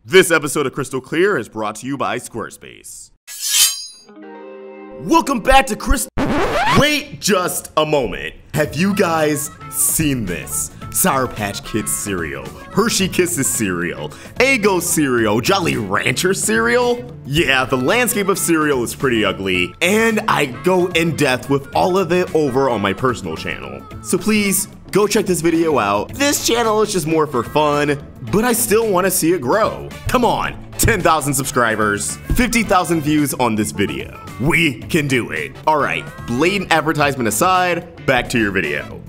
This episode of Crystal Clear is brought to you by Squarespace. Welcome back to Crystal. Wait just a moment. Have you guys seen this? Sour Patch Kids cereal, Hershey Kisses cereal, Eggo cereal, Jolly Rancher cereal? Yeah, the landscape of cereal is pretty ugly, and I go in depth with all of it over on my personal channel. So please, go check this video out. This channel is just more for fun, but I still want to see it grow. Come on, 10,000 subscribers, 50,000 views on this video. We can do it. Alright, blatant advertisement aside, back to your video.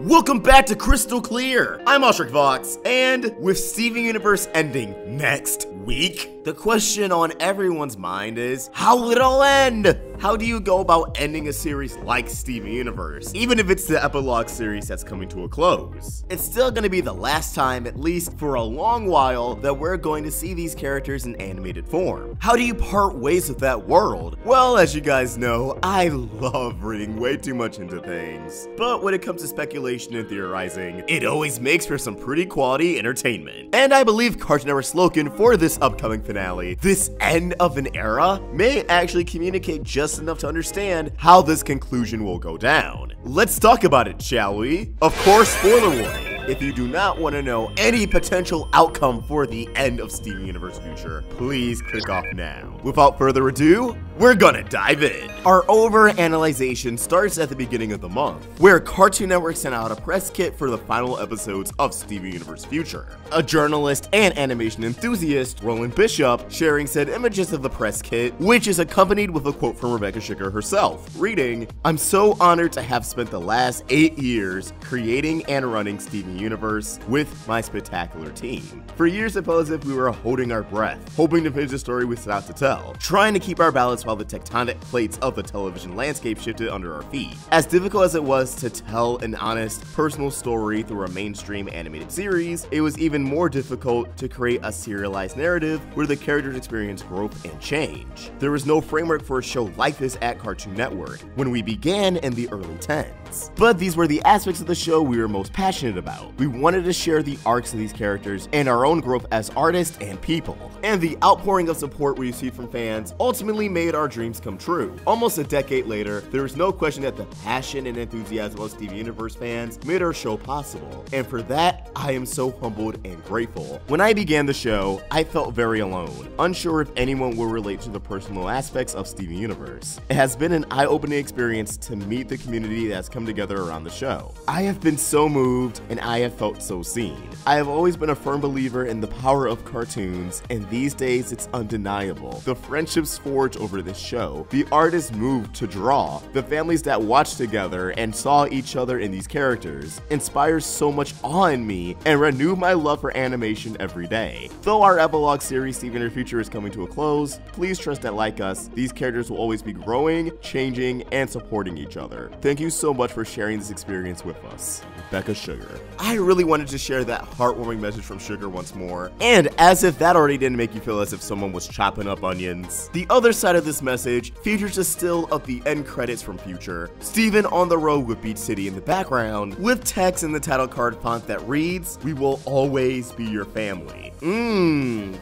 Welcome back to Crystal Clear! I'm Oshrik Vox, and with Steven Universe ending next week, the question on everyone's mind is, how will it all end? How do you go about ending a series like Steven Universe, even if it's the epilogue series that's coming to a close? It's still gonna be the last time, at least for a long while, that we're going to see these characters in animated form. How do you part ways with that world? Well, as you guys know, I love reading way too much into things. But when it comes to speculation and theorizing, it always makes for some pretty quality entertainment. And I believe Cartoon Network's slogan for this upcoming finale, this end of an era, may actually communicate just enough to understand how this conclusion will go down. Let's talk about it, shall we? Of course, spoiler warning. If you do not want to know any potential outcome for the end of Steven Universe Future, please click off now. Without further ado, we're gonna dive in. Our overanalyzation starts at the beginning of the month, where Cartoon Network sent out a press kit for the final episodes of Steven Universe Future. A journalist and animation enthusiast, Roland Bishop, sharing said images of the press kit, which is accompanied with a quote from Rebecca Sugar herself, reading, "I'm so honored to have spent the last 8 years creating and running Steven Universe with my spectacular team. For years it felt as if we were holding our breath, hoping to finish the story we set out to tell, trying to keep our balance while the tectonic plates of the television landscape shifted under our feet. As difficult as it was to tell an honest, personal story through a mainstream animated series, it was even more difficult to create a serialized narrative where the characters experience growth and change. There was no framework for a show like this at Cartoon Network when we began in the early 10s. But these were the aspects of the show we were most passionate about. We wanted to share the arcs of these characters and our own growth as artists and people. And the outpouring of support we received from fans ultimately made our dreams come true. Almost a decade later, there is no question that the passion and enthusiasm of Steven Universe fans made our show possible. And for that, I am so humbled and grateful. When I began the show, I felt very alone, unsure if anyone will relate to the personal aspects of Steven Universe. It has been an eye-opening experience to meet the community that's come together around the show. I have been so moved, and I have felt so seen. I have always been a firm believer in the power of cartoons, and these days it's undeniable. The friendships forged over this show, the artists moved to draw, the families that watched together and saw each other in these characters, inspires so much awe in me and renew my love for animation every day. Though our epilogue series Steven Universe Future is coming to a close, please trust that like us, these characters will always be growing, changing, and supporting each other. Thank you so much for sharing this experience with us. Rebecca Sugar." I really wanted to share that heartwarming message from Sugar once more, and as if that already didn't make you feel as if someone was chopping up onions, the other side of this message features a still of the end credits from Future, Steven on the road with Beach City in the background, with text in the title card font that reads, "We will always be your family."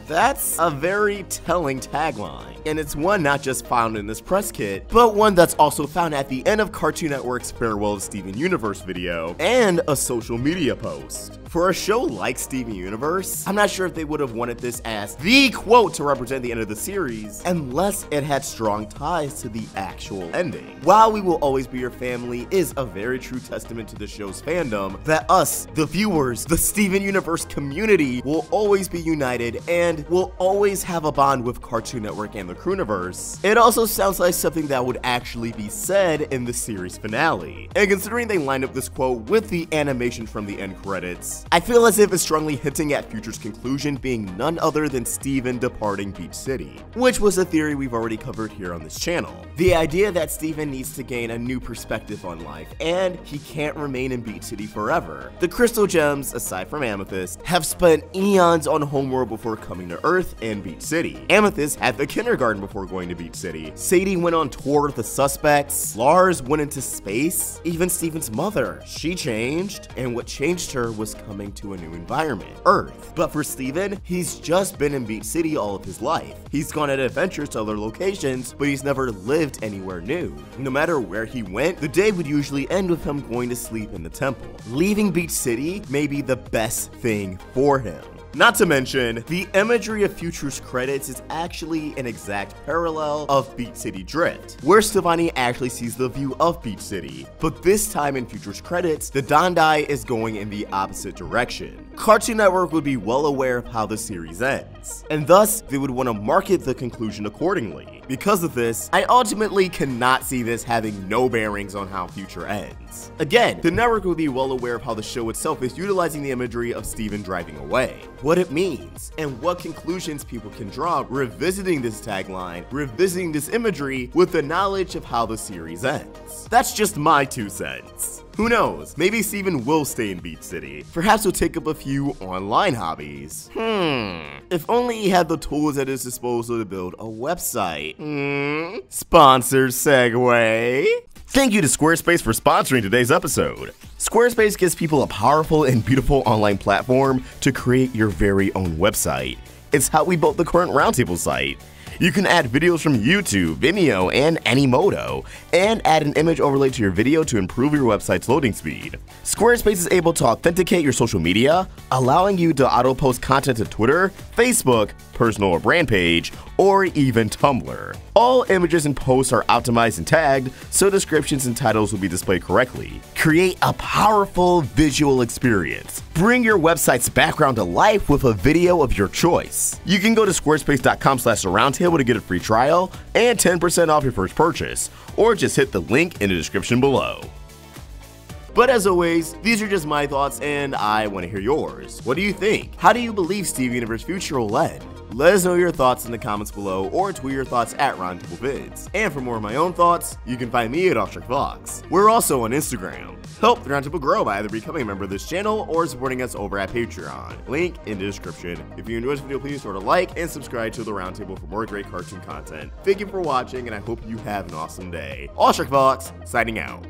That's a very telling tagline, and it's one not just found in this press kit, but one that's also found at the end of Cartoon Network's Farewell to Steven Universe video, and a social media post. For a show like Steven Universe, I'm not sure if they would have wanted this as the quote to represent the end of the series, unless it had strong ties to the actual ending. While "We will always be your family" is a very true testament to the show's fandom, that us, the viewers, the Steven Universe community, will always be united and will always have a bond with Cartoon Network and the Crewniverse. It also sounds like something that would actually be said in the series finale. And considering they lined up this quote with the animation from the end credits, I feel as if it's strongly hinting at Future's conclusion being none other than Steven departing Beach City, which was a theory we've already covered here on this channel. The idea that Steven needs to gain a new perspective on life, and he can't remain in Beach City forever. The Crystal Gems, aside from Amethyst, have spent eons on Homeworld before coming to Earth and Beach City. Amethyst had the kindergarten before going to Beach City. Sadie went on tour with the Suspects. Lars went into space. friends, even Steven's mother. She changed, and what changed her was coming to a new environment, Earth. But for Steven, he's just been in Beach City all of his life. He's gone on adventures to other locations, but he's never lived anywhere new. No matter where he went, the day would usually end with him going to sleep in the temple. Leaving Beach City may be the best thing for him. Not to mention, the imagery of Future's credits is actually an exact parallel of Beach City Drift, where Stevani actually sees the view of Beach City. But this time in Future's credits, the Dandai is going in the opposite direction. Cartoon Network would be well aware of how the series ends, and thus they would want to market the conclusion accordingly. Because of this, I ultimately cannot see this having no bearings on how Future ends. Again, the network would be well aware of how the show itself is utilizing the imagery of Steven driving away, what it means, and what conclusions people can draw revisiting this tagline, revisiting this imagery with the knowledge of how the series ends. That's just my 2 cents. Who knows, maybe Steven will stay in Beach City. Perhaps he'll take up a few online hobbies. If only he had the tools at his disposal to build a website. Sponsored segue. Thank you to Squarespace for sponsoring today's episode. Squarespace gives people a powerful and beautiful online platform to create your very own website. It's how we built the current Roundtable site. You can add videos from YouTube, Vimeo, and Animoto, and add an image overlay to your video to improve your website's loading speed. Squarespace is able to authenticate your social media, allowing you to auto-post content to Twitter, Facebook, personal or brand page, or even Tumblr. All images and posts are optimized and tagged, so descriptions and titles will be displayed correctly. Create a powerful visual experience. Bring your website's background to life with a video of your choice. You can go to squarespace.com/roundtable to get a free trial and 10% off your first purchase, or just hit the link in the description below. But as always, these are just my thoughts and I want to hear yours. What do you think? How do you believe Steven Universe Future will end? Let us know your thoughts in the comments below or tweet your thoughts at Roundtable Vids. And for more of my own thoughts, you can find me at Vox. We're also on Instagram. Help the Roundtable grow by either becoming a member of this channel or supporting us over at Patreon. Link in the description. If you enjoyed this video, please sort of like and subscribe to the Roundtable for more great cartoon content. Thank you for watching and I hope you have an awesome day. Vox signing out.